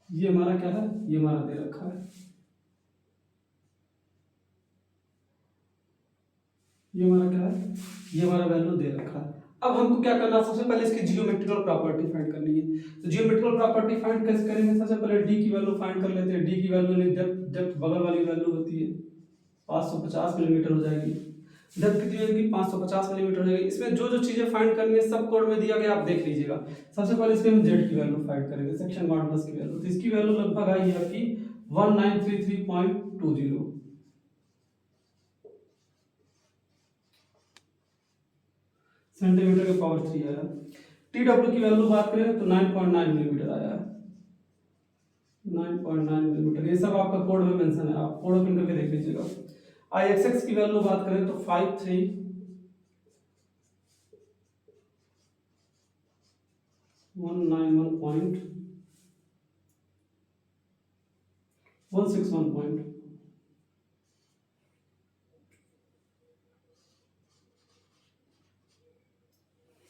ये हमारा क्या है, ये हमारा दे रखा है, ये हमारा क्या है, ये हमारा वैल्यू दे रखा है। अब हमको क्या करना है, सबसे पहले इसकी जियोमेट्रिकल प्रॉपर्टी फाइंड करनी है। तो जियोमेट्रिकल प्रॉपर्टी फाइंड कैसे करेंगे? सबसे पहले डी की वैल्यू फाइंड कर लेते हैं। डी की वैल्यू यानी डेप्थ बगल वाली वैल्यू होती है 550 मिलीमीटर हो जाएगी। डेप्थ कितनी होगी? 550 मिलीमीटर हो जाएगी। इसमें जो जो चीजें फाइंड करनी है सब कोड में दिया गया, आप देख लीजिएगा। सबसे पहले इसमें हम जेड की वैल्यू फाइंड करेंगे, सेक्शन मॉडुलस की वैल्यू। तो इसकी वैल्यू लगभग आई है आपकी 1933.20 सेंटीमीटर के पावर 3 आया। टी डब्ल्यू की वैल्यू बात करें तो 9.9 मिलीमीटर आया है, 9.9 मिलीमीटर। ये सब आपका कोड में मेंशन है, आप कोड ओपन करके देख लीजिएगा। IXX की वैल्यू बात करें तो 53191.161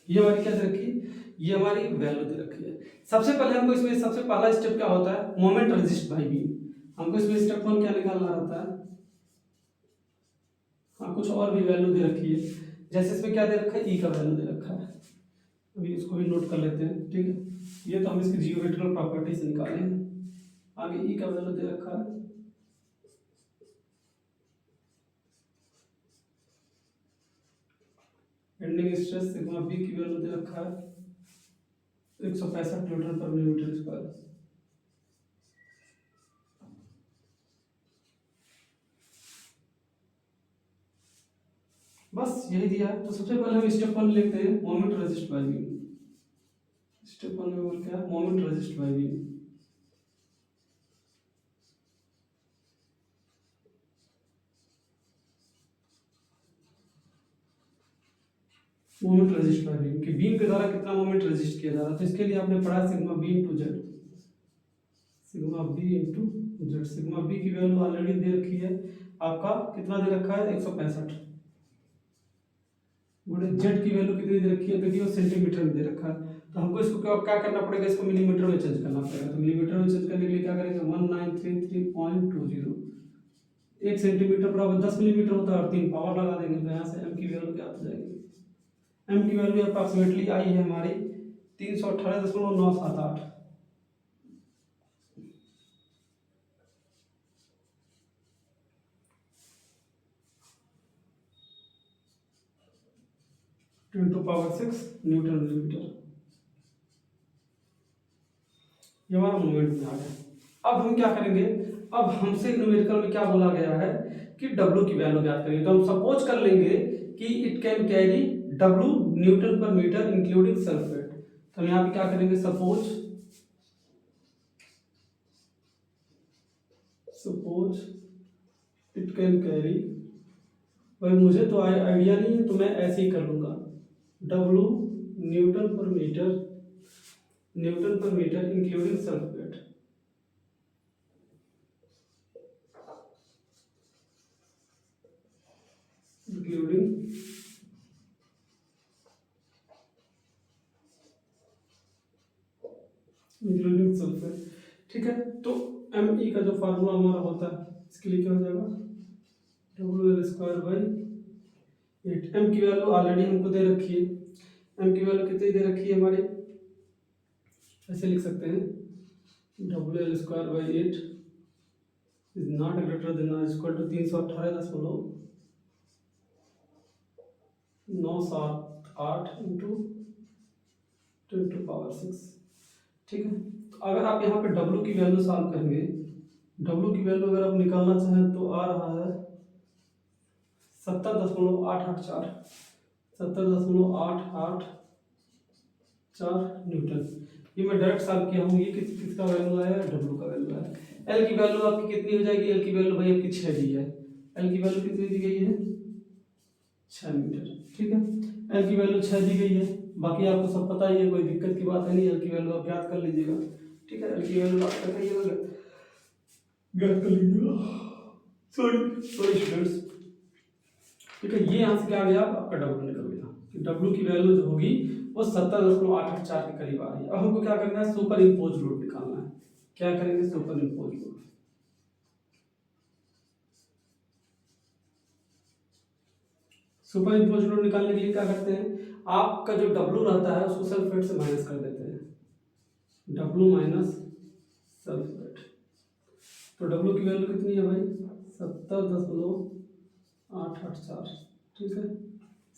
ये हमारी क्या दे रखी है, ये हमारी वैल्यू दे रखी है। सबसे पहले हमको इसमें सबसे पहला स्टेप क्या होता है, मोमेंट रेजिस्ट बाय बीम। हमको इसमें स्टेप 1 क्या निकालना रहता है। हाँ, कुछ और भी वैल्यू दे रखी है, जैसे इसमें क्या दे रखा है, ई का वैल्यू दे रखा है। अभी इसको भी नोट कर लेते हैं, ठीक है। ये तो हम इसकी जियोमेट्रिकल प्रॉपर्टी से निकाले हैं। आगे ई का वैल्यू दे रखा है, बेंडिंग स्ट्रेस सिग्मा बी की वैल्यू दे रखा है 165 न्यूटन पर मिलीमीटर स्क्वायर। बस यही दिया है। तो सबसे पहले हम स्टेप 1 लिखते हैं, moment resist by beam. Step 1 में बोल क्या है, moment resist by beam. Moment resist by beam कि बीम के द्वारा कितना मोमेंट रेजिस्ट किया जा रहा है। तो इसके लिए आपने पढ़ा sigma B into Z, sigma B into Z. Sigma B की वैल्यू ऑलरेडी दे रखी है, आपका कितना दे रखा है 165। जेड की वैल्यू कितनी दे रखी है, देखिए सेंटीमीटर में दे रखा है। तो हमको इसको क्या करना पड़ेगा, इसको मिलीमीटर में चेंज करना पड़ेगा। तो मिलीमीटर में चेंज करने के लिए क्या करेंगे, 1933.20। 1 सेंटीमीटर बराबर 10 मिलीमीटर होता है, और 3 पावर लगा देंगे। तो यहाँ से एम की वैल्यू क्या हो जाएगी, एम की वैल्यू अप्रॉक्सीमेटली आई है हमारी 318.978। To power 6 newton millimetre. ये हमारा मोमेंट में आ गया। अब हम क्या करेंगे, अब हमसे न्यूमेरिकल में क्या बोला गया है कि डब्ल्यू की वैल्यू ज्ञात करेंगे। तो हम सपोज कर लेंगे कि it can carry W newton per metre including self wait. तो हम यहाँ पे क्या करेंगे, सपोज इट कैन कैरी, भाई मुझे तो आइडिया नहीं है तो मैं ऐसे ही कर लूंगा, W newton per metre including self weight. Including self weight, ठीक है। तो एम ई का जो फार्मूला हमारा होता है इसके लिए क्या हो जाएगा, W L square by 8। M की वैल्यू ऑलरेडी हमको दे रखी है, एम की वैल्यू कितनी दे रखी है हमारे, ऐसे लिख सकते हैं W L square by 8 is not greater than और इक्वल टू 318.978 इंटू 10⁻6। ठीक है, तो अगर आप यहाँ पे W की वैल्यू सॉल्व करेंगे, W की वैल्यू अगर आप निकालना चाहें तो आ रहा है 70.884 न्यूटन। ये मैं डायरेक्ट सॉल्व किया हूँ, ये किसका वैल्यू आया, W का वैल्यू आया। L की वैल्यू आपकी कितनी हो जाएगी, L की वैल्यू भाई आपकी 6 दी है, L की वैल्यू कितनी दी गई है, 6 मीटर। ठीक है, L की वैल्यू 6 दी गई है, बाकी आपको सब पता ही है, कोई दिक्कत की बात है नहीं। L की वैल्यू आप ज्ञात कर लीजिएगा। ठीक है, L की वैल्यू आप क्या करिएगा, ज्ञात कर लीजिएगा। Sorry students. ठीक है, ये यहाँ से क्या आ गया, आपका W निकल गया कि W की वैल्यू जो होगी वो 70.884 के करीब आ रही है। अब हमको क्या करना है, सुपर इम्पोज लोड निकालना है। क्या करेंगे, super impose load. Super impose load निकालने के लिए क्या करते हैं, आपका जो W रहता है उसको सेल्फ वेट से माइनस कर देते हैं, W माइनस सेल्फ वेट। तो W की वैल्यू कितनी है भाई, 70.884। ठीक है,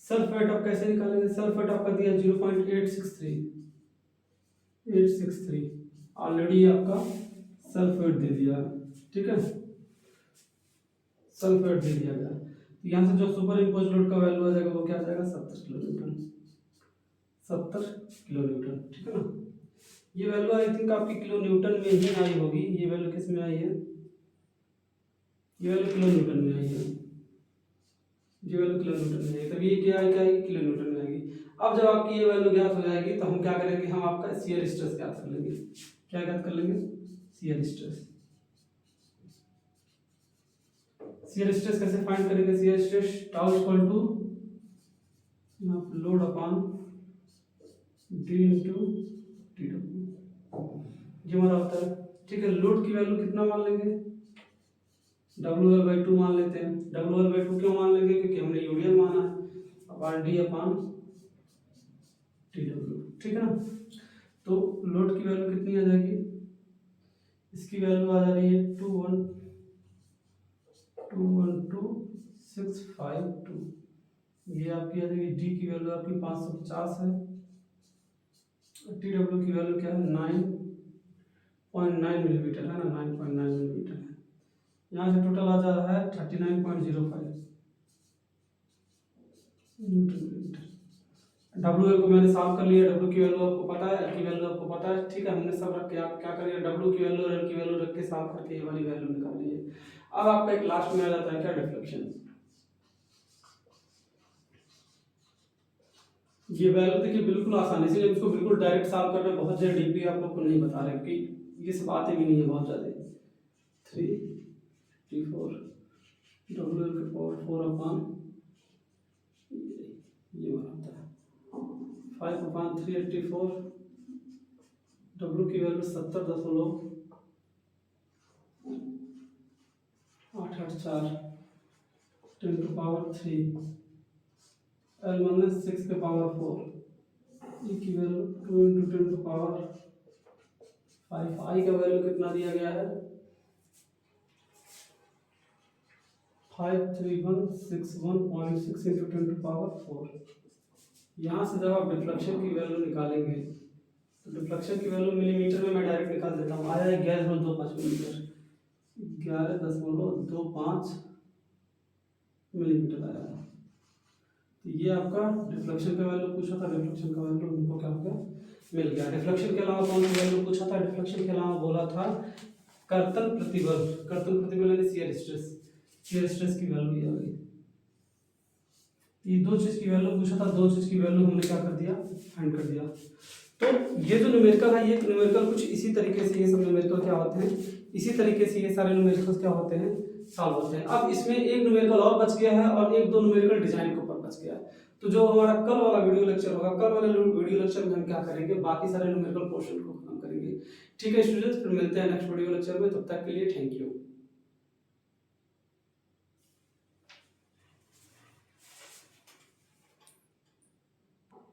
सेल्फ वेट आप कैसे निकालेंगे, सेल्फ वेट आपका दिया 0.863 ऑलरेडी आपका सेल्फ वेट दे दिया। ठीक है, सेल्फ वेट दे दिया गया। तो यहाँ से जो सुपर इम्पोज लोड का वैल्यू आ जाएगा वो क्या आ जाएगा, 70 किलो न्यूटन। 70 kilo Newton. ठीक है ना, ये वैल्यू आई थिंक आपकी किलो न्यूटन में ही आई होगी। ये वैल्यू किस में आई है, ये वैल्यू किलो न्यूटन में आई है, ये वैल्यू किलो न्यूटन में है, तब ये क्या आएगी, किलो न्यूटन में आएगी। अब जब आपकी ये वैल्यू ज्ञात हो जाएगी तो हम क्या करेंगे, हम आपका शियर स्ट्रेस ज्ञात कर लेंगे। क्या ज्ञात कर लेंगे, शियर स्ट्रेस। शियर स्ट्रेस कैसे फाइंड करेंगे, shear stress tau equal to load upon D into T W, ये हमारा होता है। ठीक है, लोड की वैल्यू कितना मान लेंगे, WL/2 मान लेते हैं। WL/2 क्यों मान लेंगे, क्योंकि हमने यूनियन माना है, upon D upon T W. ठीक है ना, तो लोड की वैल्यू कितनी आ जाएगी, इसकी वैल्यू आ जा रही है 2121652। ये आपकी आ जाएगी, डी की वैल्यू आपकी 550 है, टी डब्ल्यू की वैल्यू क्या है 9.9 मिलीमीटर है ना, 9.9 मिलीमीटर है। यहाँ से टोटल आ जा रहा है 39.05 न्यूटन मीटर। डब्ल्यू को मैंने सॉल्व कर लिया, डब्ल्यू की वैल्यू आपको पता है, एल की वैल्यू आपको पता है। ठीक है, हमने सब रख के, आप क्या करिए, डब्ल्यू की वैल्यू और एल की वैल्यू रख के सॉल्व करके ये वाली वैल्यू निकालिए। अब आपका एक लास्ट में आ जाता है क्या, डिफ्लेक्शन। ये वैल्यू देखिए बिल्कुल आसानी से, इसको बिल्कुल डायरेक्ट सॉल्व करना बहुत ज़्यादा डीपली आप लोग को नहीं बता रहे, क्योंकि ये सब आते भी नहीं है बहुत ज़्यादा। 3T4 WL/4 अपॉन ये बनाता है 5/384। W की वैल्यू 70.884 10⁻3, L माइनस 6⁴। E की वैल्यू 2 × 10⁵। I का वैल्यू कितना दिया गया है, 531616 × 10⁴। यहाँ से जब आप डिफ्लेक्शन की वैल्यू निकालेंगे तो डिफ्लेक्शन की वैल्यू मिलीमीटर में मैं डायरेक्ट निकाल देता हूँ। आया है 11.25 मिलीमीटर, 11.25 मिलीमीटर आया है। तो ये आपका डिफ्लेक्शन का वैल्यू पूछा था, डिफ्लेक्शन का वैल्यू हमको क्या हो गया, मिल गया। डिफ्लेक्शन के अलावा कौन सी वैल्यू पूछा था, डिफ्लेक्शन के अलावा बोला था कर्तन प्रतिबल। कर्तन प्रतिबल यानी शियर स्ट्रेस, शियर स्ट्रेस की वैल्यू ये आ गई। ये दो चीज की वैल्यू पूछा था, दो चीज की वैल्यू हमने क्या कर दिया, फाइंड कर दिया। तो ये जो न्यूमेरिकल है, ये न्यूमेरिकल कुछ इसी तरीके से, ये सब न्यूमेरिकल क्या होते हैं, इसी तरीके से ये सारे न्यूमेरिकल्स क्या होते हैं, सॉल्व होते हैं। अब इसमें एक न्यूमेरिकल और बच गया है और एक दो न्यूमेरिकल डिजाइन के ऊपर बच गया है। तो जो हमारा कल वाला वीडियो लेक्चर होगा, कल वाले वीडियो लेक्चर में हम क्या करेंगे, बाकी सारे न्यूमेरिकल पोर्शन को खत्म करेंगे। देंगे। ठीक है स्टूडेंट्स, फिर मिलते हैं नेक्स्ट वीडियो लेक्चर में, तब तक के लिए थैंक यू।